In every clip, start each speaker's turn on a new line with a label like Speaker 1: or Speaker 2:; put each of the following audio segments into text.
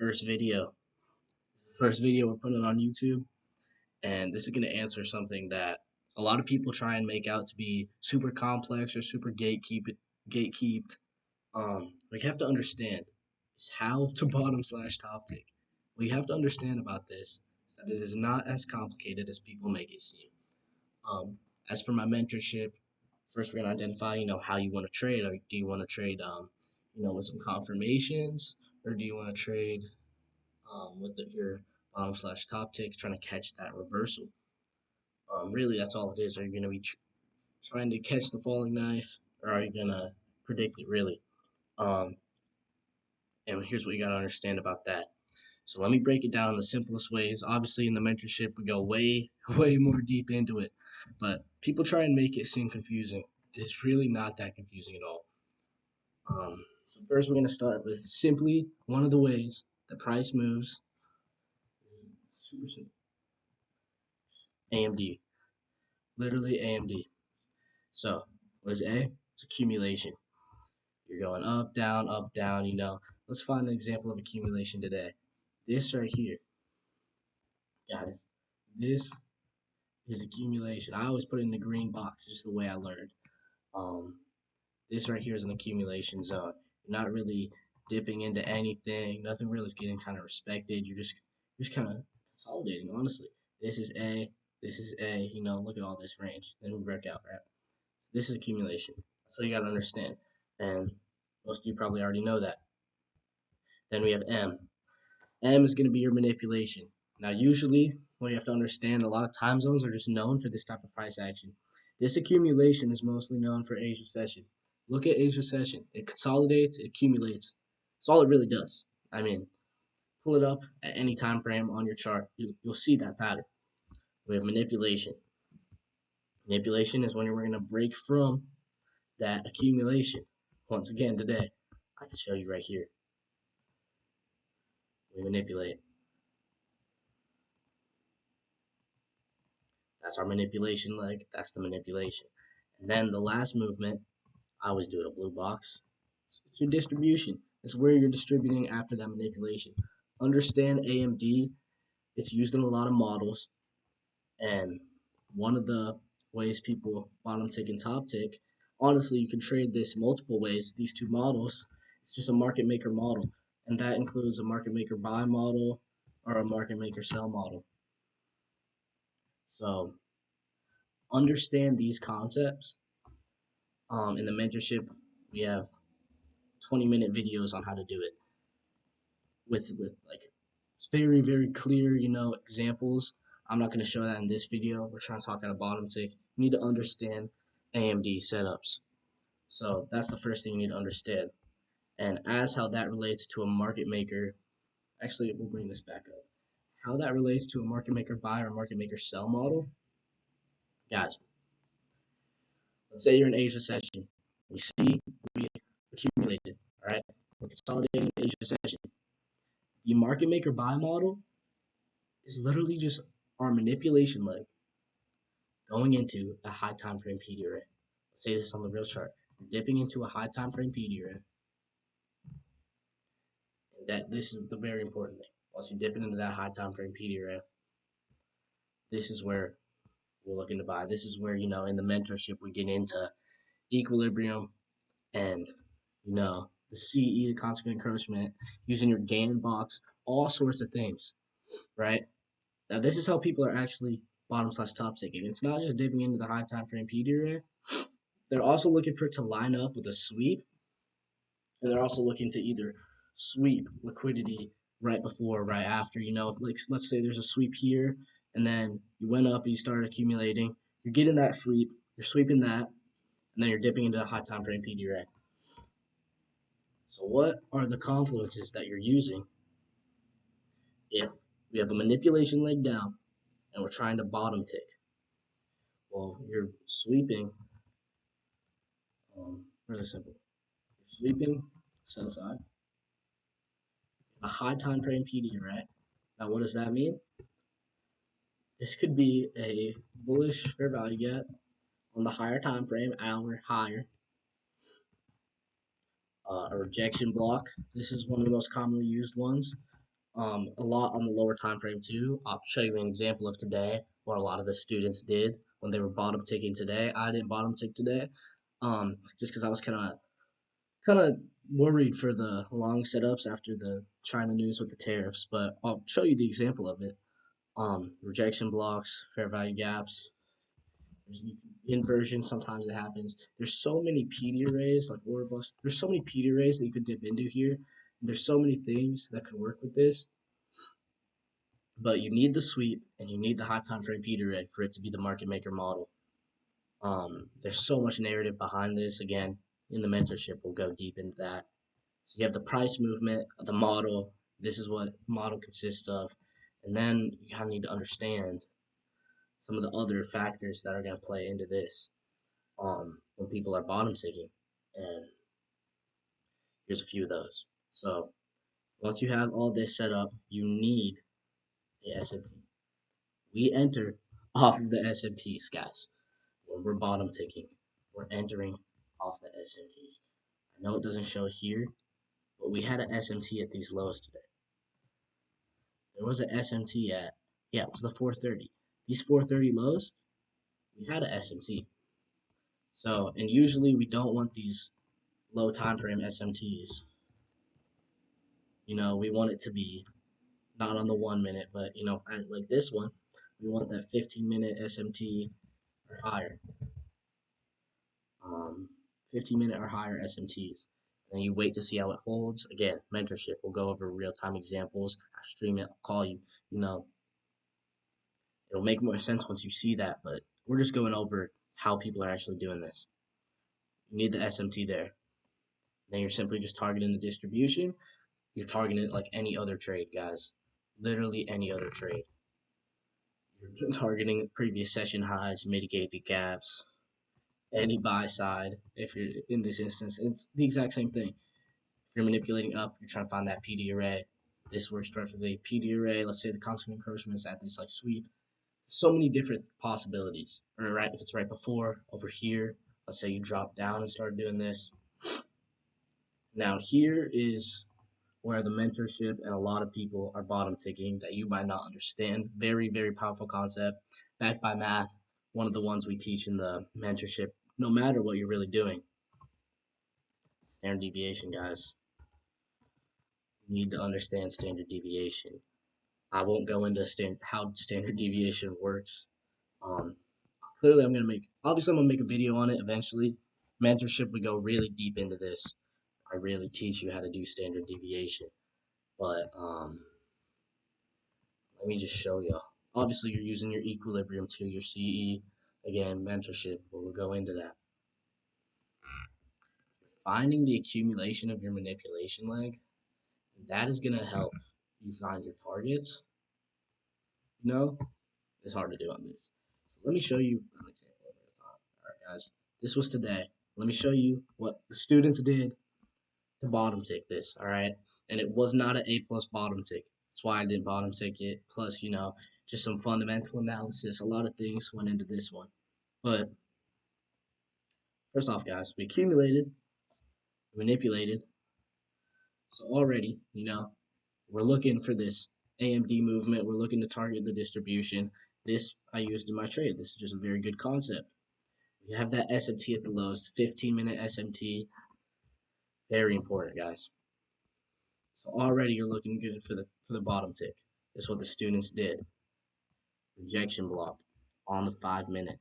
Speaker 1: first video. First video we're putting on YouTube, and this is going to answer something that a lot of people try and make out to be super complex or super gatekeeped. What you have to understand is how to bottom slash top tick. What you have to understand about this is that it is not as complicated as people make it seem. Um, as for my mentorship, first we're going to identify, how you want to trade. Or do you want to trade, with some confirmations, or do you want to trade with your bottom slash top tick, trying to catch that reversal? Really, that's all it is. Are you going to be trying to catch the falling knife, or are you going to predict it really? Um, and here's what you got to understand about that. So let me break it down in the simplest ways. Obviously, in the mentorship, we go way, way more deep into it, but people try and make it seem confusing. It's really not that confusing at all. So first, we're going to start with simply one of the ways the price moves. Super simple. AMD, literally AMD. So what is A? It's accumulation. You're going up, down, up, down. Let's find an example of accumulation today. This right here, guys. This is accumulation. I always put it in the green box, just the way I learned. Um, this right here is an accumulation zone. You're not really dipping into anything. Nothing really is getting kind of respected. You're just kind of consolidating, honestly. This is A. This is A. Look at all this range. Then we break out, right? So this is accumulation. That's what you got to understand. And most of you probably already know that. Then we have M. M is going to be your manipulation. Now, usually, what you have to understand, a lot of time zones are just known for this type of price action. This accumulation is mostly known for Asia session. Look at Asia session. It consolidates, it accumulates. That's all it really does. I mean, pull it up at any time frame on your chart. You'll see that pattern. We have manipulation. Manipulation is when we're going to break from that accumulation. Once again, today, I can show you right here. We manipulate. That's our manipulation leg. That's the manipulation. And then the last movement, I always do it a blue box. It's your distribution. It's where you're distributing after that manipulation. Understand AMD. It's used in a lot of models. And one of the ways people bottom tick and top tick, honestly, you can trade this multiple ways. These two models, it's just a market maker model. And that includes a market maker buy model or a market maker sell model. So understand these concepts. In the mentorship, we have 20-minute videos on how to do it with like very, very clear, examples. I'm not going to show that in this video. We're trying to talk at a bottom tick. You need to understand AMD setups. So that's the first thing you need to understand. And as how that relates to a market maker, actually, we'll bring this back up. How that relates to a market maker buy or market maker sell model, guys. Let's say you're in Asia session. We see we accumulated, all right? We're consolidating Asia session. The market maker buy model is literally just our manipulation leg going into a high time frame PD array. Let's say this on the real chart. You're dipping into a high time frame PD array. And that this is the very important thing. Once you dip into that high time frame PD array, this is where we're looking to buy. This is where, in the mentorship we get into equilibrium and the CE, the consequent encroachment, using your Gann box, all sorts of things, right? Now, this is how people are actually bottom slash top ticking. It's not just dipping into the high time frame PD array. They're also looking for it to line up with a sweep, and they're also looking to either sweep liquidity right before or right after. If, like, let's say there's a sweep here, and then you went up and you started accumulating. You're getting that sweep, you're sweeping that, and then you're dipping into the high time frame PD array. So what are the confluences that you're using if we have a manipulation leg down and we're trying to bottom tick? Well, you're sweeping, really simple. You're sweeping sell side, a high time frame PD array. Now, what does that mean? This could be a bullish fair value gap on the higher time frame, hour higher. A rejection block. This is one of the most commonly used ones. A lot on the lower time frame too. I'll show you an example of today, what a lot of the students did when they were bottom ticking today. I didn't bottom tick today, just because I was kind of worried for the long setups after the China news with the tariffs. But I'll show you the example of it. Rejection blocks, fair value gaps, there's inversion. Sometimes it happens. There's so many PD arrays, like order bus. There's so many PD arrays that you could dip into here. There's so many things that could work with this, but you need the sweep and you need the high time frame PD array for it to be the market maker model. There's so much narrative behind this. Again, in the mentorship, we'll go deep into that. So you have the price movement, the model. This is what model consists of, and then you kind of need to understand some of the other factors that are going to play into this when people are bottom ticking. And here's a few of those. So once you have all this set up, you need a SMT. We enter off of the SMTs, guys. When we're bottom ticking, we're entering off the SMTs. I know it doesn't show here, but we had an SMT at these lows today. There was an SMT at, yeah, it was the 430. These 430 lows, we had an SMT. So, and usually we don't want these low time frame SMTs. We want it to be not on the 1 minute, but like this one, we want that 15-minute SMT or higher. 15-minute or higher SMTs. And you wait to see how it holds. Again, mentorship. We'll go over real-time examples. I stream it. I'll call you. It'll make more sense once you see that. But we're just going over how people are actually doing this. You need the SMT there. Then you're simply just targeting the distribution. You're targeting it like any other trade, guys. Literally any other trade. You're targeting previous session highs, mitigated gaps, any buy side. If you're in this instance, it's the exact same thing. If you're manipulating up, you're trying to find that PD array. This works perfectly. PD array, let's say the constant encroachment is at this like sweep. So many different possibilities. Or right, if it's right before, over here, let's say you drop down and start doing this. Now here is where the mentorship and a lot of people are bottom ticking that you might not understand. Very, very powerful concept, backed by math. One of the ones we teach in the mentorship, no matter what you're really doing. Standard deviation, guys. You need to understand standard deviation. I won't go into how standard deviation works. Um, Clearly, obviously, I'm gonna make a video on it eventually. Mentorship, we go really deep into this. I really teach you how to do standard deviation. But let me just show you. Obviously, you're using your equilibrium to your CE. Again, mentorship, we'll go into that. Finding the accumulation of your manipulation leg, that is gonna help you find your targets. It's hard to do on this. So let me show you an example of it. All right, guys, this was today. Let me show you what the students did to bottom tick this. All right, and it was not an A+ bottom tick. That's why I didn't bottom tick it. Plus, just some fundamental analysis. A lot of things went into this one. But first off, guys, we accumulated, manipulated. So already, we're looking for this AMD movement. We're looking to target the distribution. This I used in my trade. This is just a very good concept. We have that SMT at the lows, 15-minute SMT. Very important, guys. So already you're looking good for the bottom tick. This is what the students did. Rejection block on the 5-minute.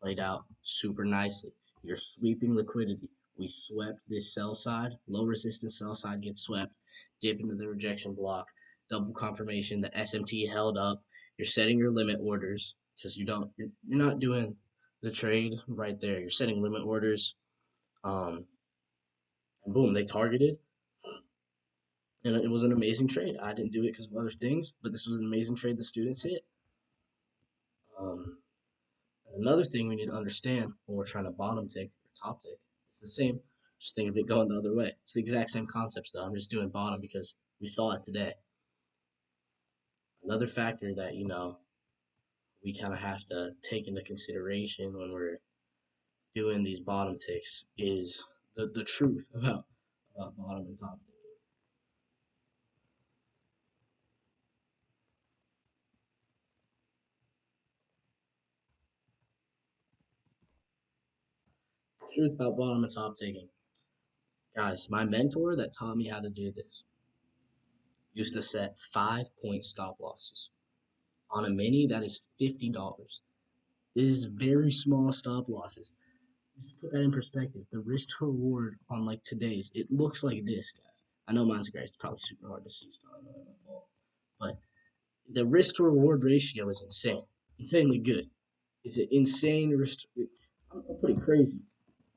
Speaker 1: Played out super nicely. You're sweeping liquidity. We swept this sell side. Low resistance sell side gets swept. Dip into the rejection block. Double confirmation. The SMT held up. You're setting your limit orders because you're not doing the trade right there. You're setting limit orders. And boom, they targeted. And it was an amazing trade. I didn't do it because of other things, but this was an amazing trade the students hit. Another thing we need to understand when we're trying to bottom tick or top tick, it's the same. Just think of it going the other way. It's the exact same concepts though. I'm just doing bottom because we saw it today. Another factor that, we kind of have to take into consideration when we're doing these bottom ticks is the truth about bottom and top ticking. Truth about bottom and top taking. Guys, my mentor that taught me how to do this used to set 5 point stop losses. On a mini, that is $50. This is very small stop losses. Just to put that in perspective, the risk to reward on like today's, it looks like this, guys. I know mine's great. It's probably super hard to see. It's probably not my fault. But the risk to reward ratio is insane. Insanely good. It's an insane risk. I'm putting crazy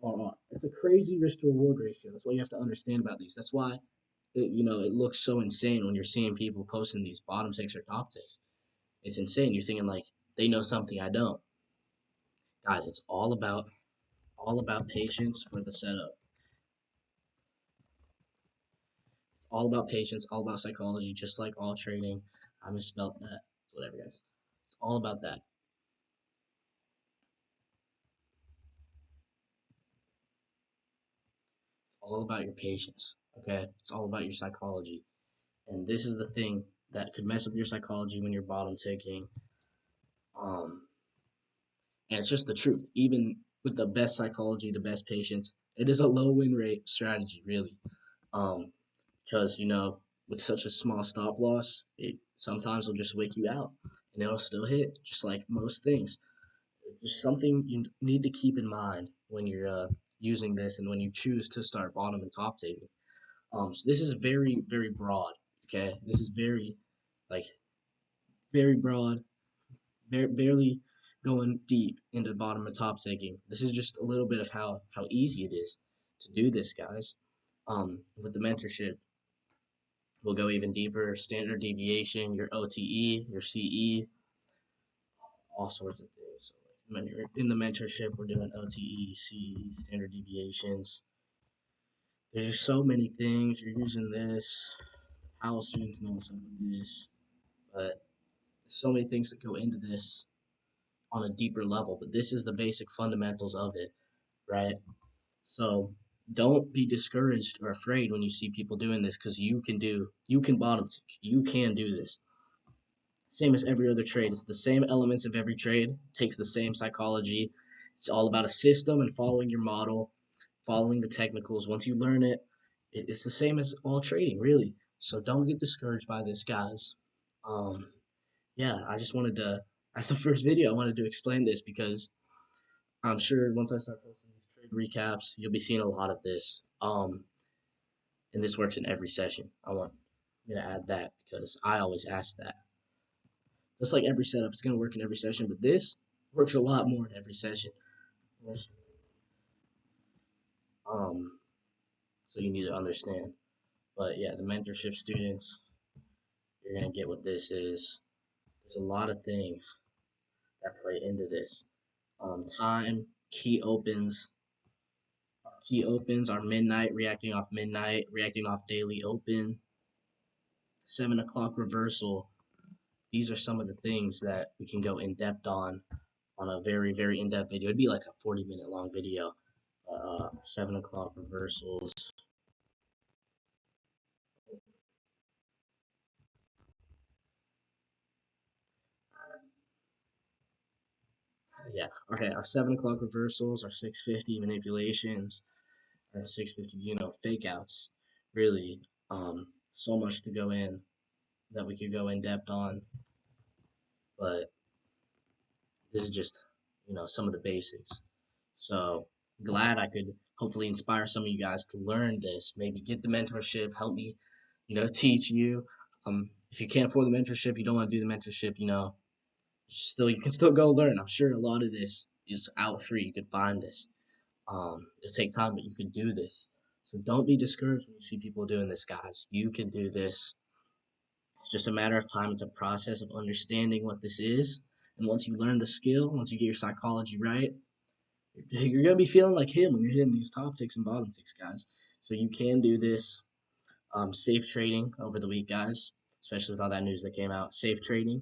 Speaker 1: on. It's a crazy risk to reward ratio. That's what you have to understand about these. That's why it looks so insane when you're seeing people posting these bottom six or top six. It's insane. You're thinking like they know something I don't. Guys, it's all about patience for the setup. It's all about patience, all about psychology, just like all trading. I misspelled that. Whatever, guys. It's all about that. It's all about your patience. Okay? It's all about your psychology. And this is the thing that could mess up your psychology when you're bottom ticking. Um, and it's just the truth. Even with the best psychology, the best patience, it is a low win rate strategy, really. Um, because with such a small stop loss, it sometimes will just wake you out, and it'll still hit, just like most things. It's just something you need to keep in mind when you're using this and when you choose to start bottom and top taking. So this is very very broad. Okay, this is like very broad, barely going deep into bottom and top taking. This is just a little bit of how easy it is to do this, guys. With the mentorship, we'll go even deeper. Standard deviation, your OTE, your CE, all sorts of things. So when you're in the mentorship, we're doing OTE, CE, standard deviations. There's just so many things. You're using this. How students know some of this, but there's so many things that go into this on a deeper level. But this is the basic fundamentals of it, right? So don't be discouraged or afraid when you see people doing this, because you can bottom tick. You can do this. Same as every other trade. It's the same elements of every trade, takes the same psychology. It's all about a system and following your model, following the technicals. Once you learn it, it's the same as all trading, really. So don't get discouraged by this, guys. Um, yeah, I just wanted to, as the first video, I wanted to explain this because I'm sure once I start posting these trade recaps, you'll be seeing a lot of this. And this works in every session. I'm gonna add that because I always ask that. Just like every setup, it's going to work in every session, but this works a lot more in every session. Um, so you need to understand. But yeah, the mentorship students, you're going to get what this is. There's a lot of things that play into this. Time, key opens. Key opens are midnight, reacting off daily open, 7 o'clock reversal. These are some of the things that we can go in depth on a very, very in-depth video. It'd be like a 40-minute long video. 7 o'clock reversals. Yeah. Okay. Our 7 o'clock reversals, our 650 manipulations, our 650, fake outs. Really, so much to go in that we could go in depth on. But this is just, some of the basics. So glad I could hopefully inspire some of you guys to learn this. Maybe get the mentorship, help me, teach you. If you can't afford the mentorship, you don't want to do the mentorship, you can still go learn. I'm sure a lot of this is out free. You could find this. It'll take time, but you can do this. So don't be discouraged when you see people doing this, guys. You can do this. It's just a matter of time. It's a process of understanding what this is. And once you learn the skill, once you get your psychology right, you're gonna be feeling like him when you're hitting these top ticks and bottom ticks, guys. So you can do this. Safe trading over the week, guys. Especially with all that news that came out. Safe trading.